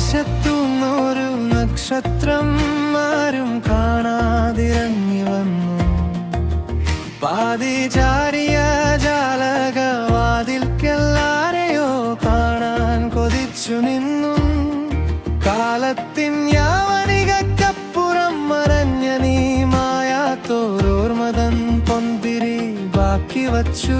ആകാശത്തുന്നൊരു നക്ഷത്രം ആരും കാണാതിറങ്ങി വന്നു. പാതിചാരിയ ജാലകവാതിൽക്കെല്ലാരെയോ കാണാൻ കൊതിച്ചു നിന്നു. കാലത്തിൻ യാവനികക്കപ്പുറം മറഞ്ഞ നീ മായാത്തോരോർമതൻ പൊന്തിരി ബാക്കി വച്ചു.